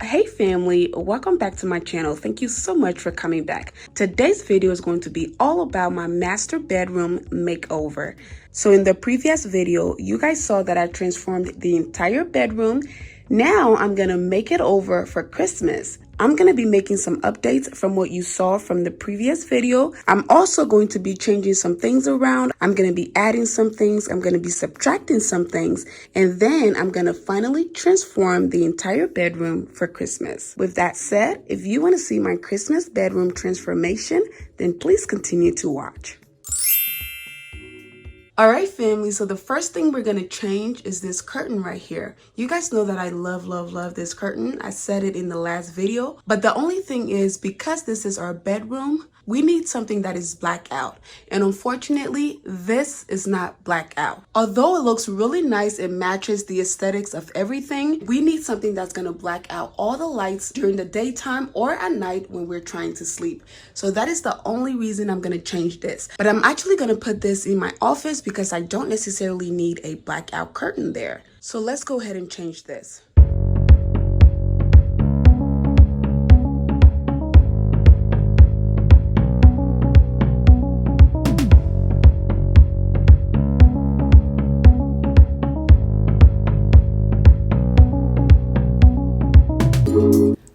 Hey family, welcome back to my channel. Thank you so much for coming back. Today's video is going to be all about my master bedroom makeover. So in the previous video, you guys saw that I transformed the entire bedroom. Now I'm gonna make it over for Christmas. I'm going to be making some updates from what you saw from the previous video. I'm also going to be changing some things around. I'm going to be adding some things. I'm going to be subtracting some things. And then I'm going to finally transform the entire bedroom for Christmas. With that said, if you want to see my Christmas bedroom transformation, then please continue to watch. Alright family, so the first thing we're going to change is this curtain right here. You guys know that I love this curtain. I said it in the last video. But the only thing is, because this is our bedroom, we need something that is black out. And unfortunately, this is not black out. Although it looks really nice, it matches the aesthetics of everything, we need something that's going to black out all the lights during the daytime or at night when we're trying to sleep. So that is the only reason I'm going to change this. But I'm actually going to put this in my office because I don't necessarily need a blackout curtain there. So let's go ahead and change this.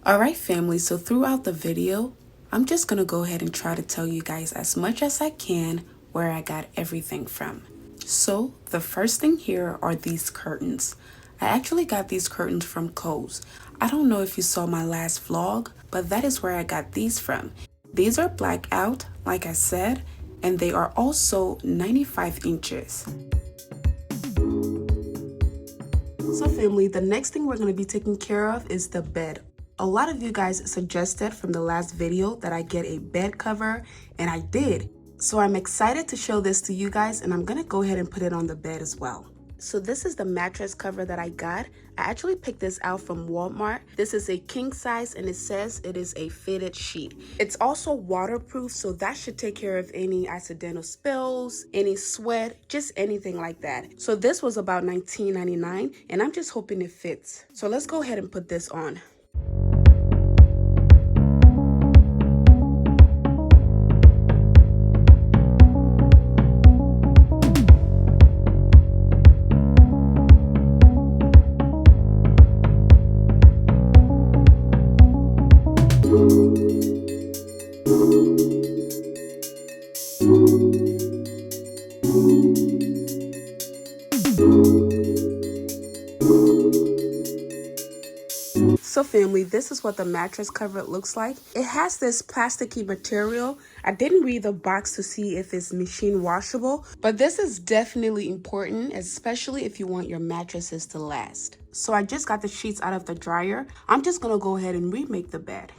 Alright family, so throughout the video, I'm just going to go ahead and try to tell you guys as much as I can where I got everything from. So the first thing here are these curtains. I actually got these curtains from Kohl's. I don't know if you saw my last vlog, but that is where I got these from. These are black out, like I said, and they are also 95 inches. So family, the next thing we're going to be taking care of is the bed. A lot of you guys suggested from the last video that I get a bed cover, and I did. So I'm excited to show this to you guys, and I'm gonna go ahead and put it on the bed as well. So this is the mattress cover that I got. I actually picked this out from Walmart. This is a king size and it says it is a fitted sheet. It's also waterproof, so that should take care of any accidental spills, any sweat, just anything like that. So this was about $19.99 and I'm just hoping it fits. So let's go ahead and put this on. So family, this is what the mattress cover looks like. It has this plasticky material. I didn't read the box to see if it's machine washable, but this is definitely important, especially if you want your mattresses to last. So I just got the sheets out of the dryer. I'm just gonna go ahead and remake the bed.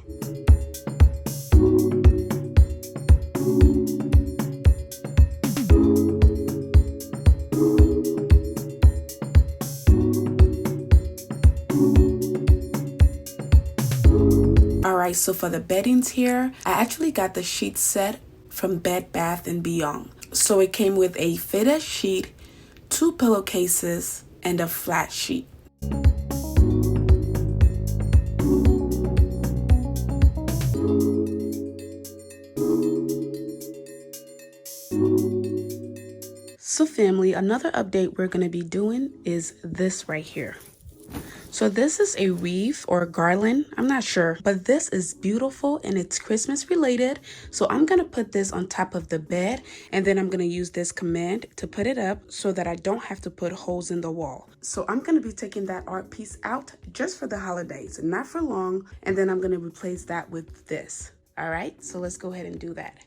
Alright, so for the beddings here, I actually got the sheet set from Bed Bath & Beyond. So it came with a fitted sheet, 2 pillowcases, and a flat sheet. So family, another update we're going to be doing is this right here. So this is a wreath or a garland, I'm not sure, but this is beautiful and it's Christmas related. So I'm going to put this on top of the bed and then I'm going to use this command to put it up so that I don't have to put holes in the wall. So I'm going to be taking that art piece out just for the holidays, not for long, and then I'm going to replace that with this. All right, so let's go ahead and do that.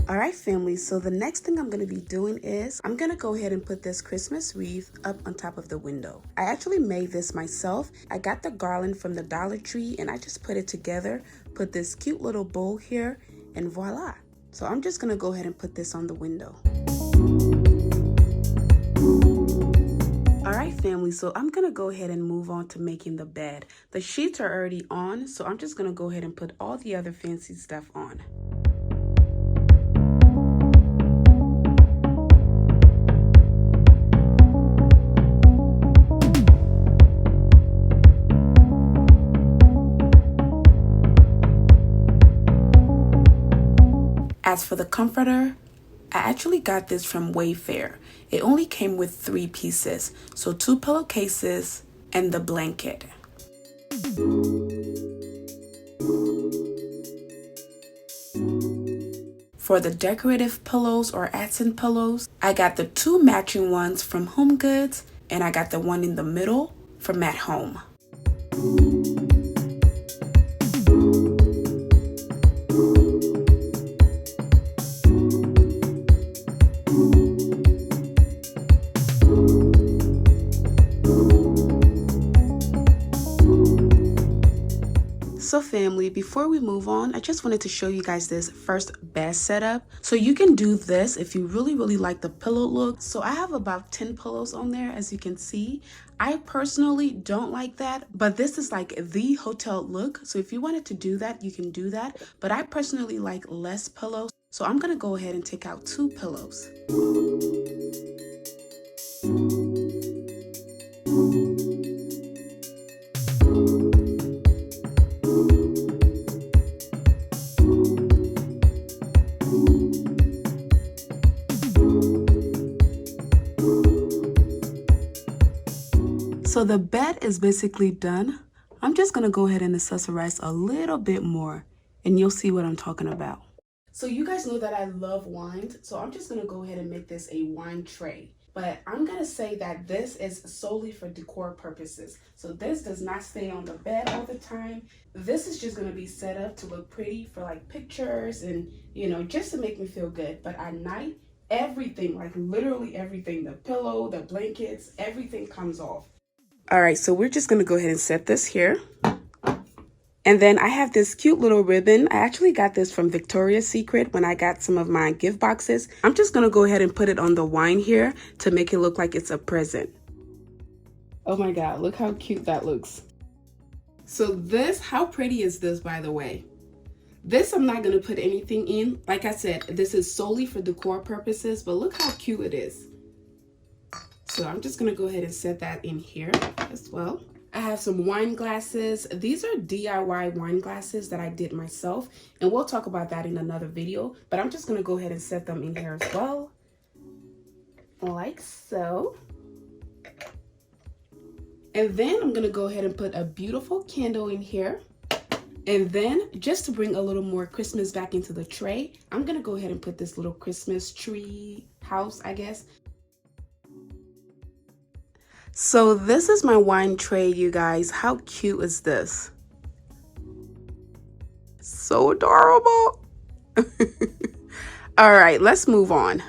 Alright family, so the next thing I'm going to be doing is I'm going to go ahead and put this Christmas wreath up on top of the window. I actually made this myself. I got the garland from the Dollar Tree and I just put it together, put this cute little bow here, and voila. So I'm just going to go ahead and put this on the window. Alright family, so I'm going to go ahead and move on to making the bed. The sheets are already on, so I'm just going to go ahead and put all the other fancy stuff on. As for the comforter, I actually got this from Wayfair. It only came with 3 pieces, so 2 pillowcases and the blanket. For the decorative pillows or accent pillows, I got the 2 matching ones from HomeGoods, and I got the one in the middle from At Home. So family, before we move on, I just wanted to show you guys this first bed setup. So you can do this if you really like the pillow look. So I have about 10 pillows on there, as you can see. I personally don't like that, but this is like the hotel look. So if you wanted to do that, you can do that. But I personally like less pillows. So I'm gonna go ahead and take out 2 pillows. So the bed is basically done. I'm just gonna go ahead and accessorize a little bit more and you'll see what I'm talking about. So you guys know that I love wines, so I'm just gonna go ahead and make this a wine tray. But I'm gonna say that this is solely for decor purposes. So this does not stay on the bed all the time. This is just gonna be set up to look pretty for like pictures and, you know, just to make me feel good. But at night, everything, like literally everything, the pillow, the blankets, everything comes off. All right, so we're just gonna go ahead and set this here. And then I have this cute little ribbon. I actually got this from Victoria's Secret when I got some of my gift boxes. I'm just gonna go ahead and put it on the wine here to make it look like it's a present. Oh my God, look how cute that looks. So this, how pretty is this, by the way? This I'm not gonna put anything in. Like I said, this is solely for decor purposes, but look how cute it is. So I'm just gonna go ahead and set that in here as well. I have some wine glasses. These are DIY wine glasses that I did myself, and we'll talk about that in another video, but I'm just gonna go ahead and set them in here as well, like so. And then I'm gonna go ahead and put a beautiful candle in here. And then just to bring a little more Christmas back into the tray, I'm gonna go ahead and put this little Christmas tree house, I guess. So this is my wine tray, you guys. How cute is this? So adorable. All right, let's move on.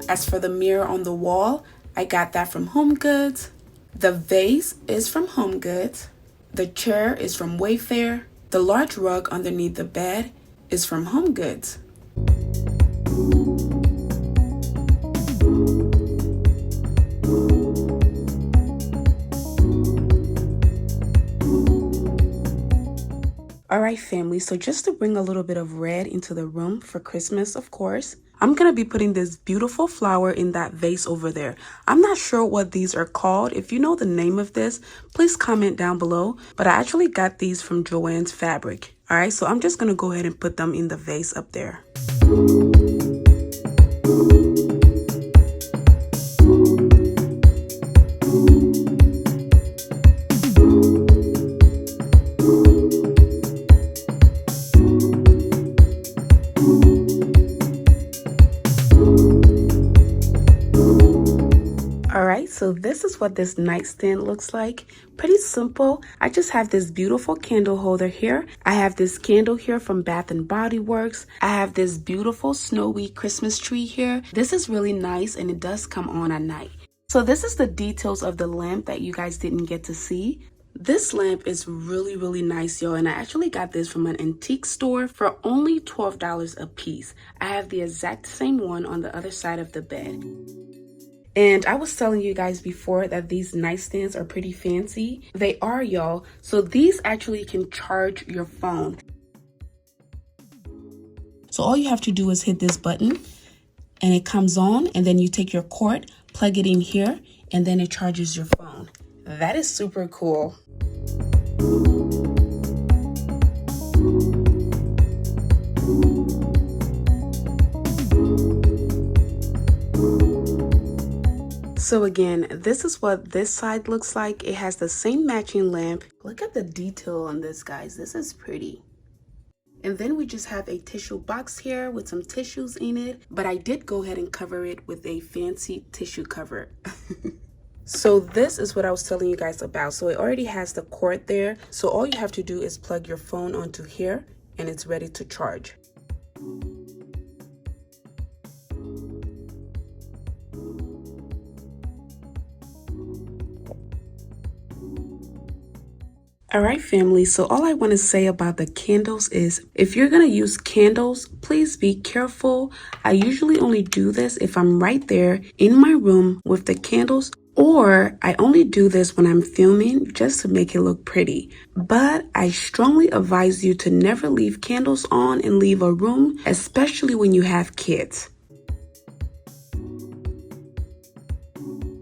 As for the mirror on the wall, I got that from HomeGoods. The vase is from HomeGoods. The chair is from Wayfair. The large rug underneath the bed is from HomeGoods. All right, family, so just to bring a little bit of red into the room for Christmas, of course, I'm going to be putting this beautiful flower in that vase over there. I'm not sure what these are called. If you know the name of this, please comment down below. But I actually got these from Joann's Fabric. All right, so I'm just going to go ahead and put them in the vase up there. right, so this is what this nightstand looks like. Pretty simple. I just have this beautiful candle holder here. I have this candle here from Bath and Body Works. I have this beautiful snowy Christmas tree here. This is really nice and it does come on at night. So this is the details of the lamp that you guys didn't get to see. This lamp is really nice, y'all, and I actually got this from an antique store for only $12 a piece. I have the exact same one on the other side of the bed. And I was telling you guys before that these nightstands are pretty fancy. They are, y'all. So these actually can charge your phone. So all you have to do is hit this button and it comes on, and then you take your cord, plug it in here, and then it charges your phone. That is super cool. So again, this is what this side looks like. It has the same matching lamp. Look at the detail on this, guys. This is pretty. And then we just have a tissue box here with some tissues in it, but I did go ahead and cover it with a fancy tissue cover. So this is what I was telling you guys about. So it already has the cord there. So all you have to do is plug your phone onto here and it's ready to charge. Alright family, so all I want to say about the candles is if you're going to use candles, please be careful. I usually only do this if I'm right there in my room with the candles, or I only do this when I'm filming just to make it look pretty. But I strongly advise you to never leave candles on and leave a room, especially when you have kids.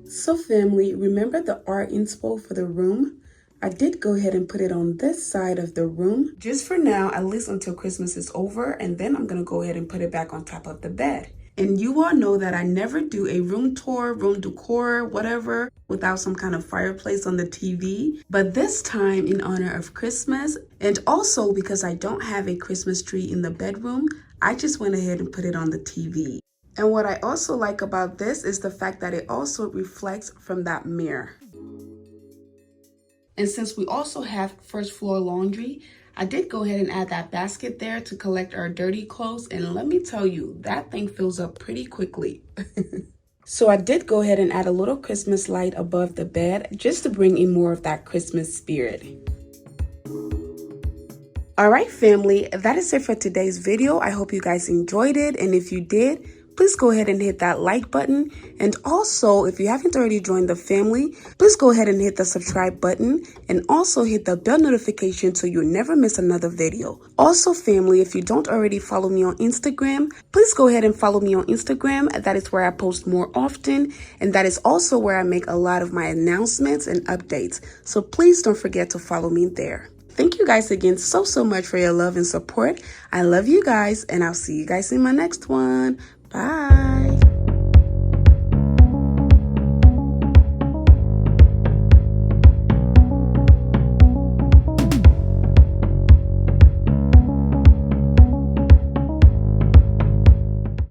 So family, remember the art inspo for the room? I did go ahead and put it on this side of the room just for now, at least until Christmas is over, and then I'm gonna go ahead and put it back on top of the bed. And you all know that I never do a room tour, room decor, whatever, without some kind of fireplace on the TV. But this time, in honor of Christmas, and also because I don't have a Christmas tree in the bedroom, I just went ahead and put it on the TV. And what I also like about this is the fact that it also reflects from that mirror. And since we also have first floor laundry, I did go ahead and add that basket there to collect our dirty clothes. And let me tell you, that thing fills up pretty quickly. So I did go ahead and add a little Christmas light above the bed just to bring in more of that Christmas spirit. Alright family, that is it for today's video. I hope you guys enjoyed it. And if you did, please go ahead and hit that like button. And also, if you haven't already joined the family, please go ahead and hit the subscribe button and also hit the bell notification so you never miss another video. Also, family, if you don't already follow me on Instagram, please go ahead and follow me on Instagram. That is where I post more often, and that is also where I make a lot of my announcements and updates. So please don't forget to follow me there. Thank you guys again so much for your love and support. I love you guys, and I'll see you guys in my next one. Bye.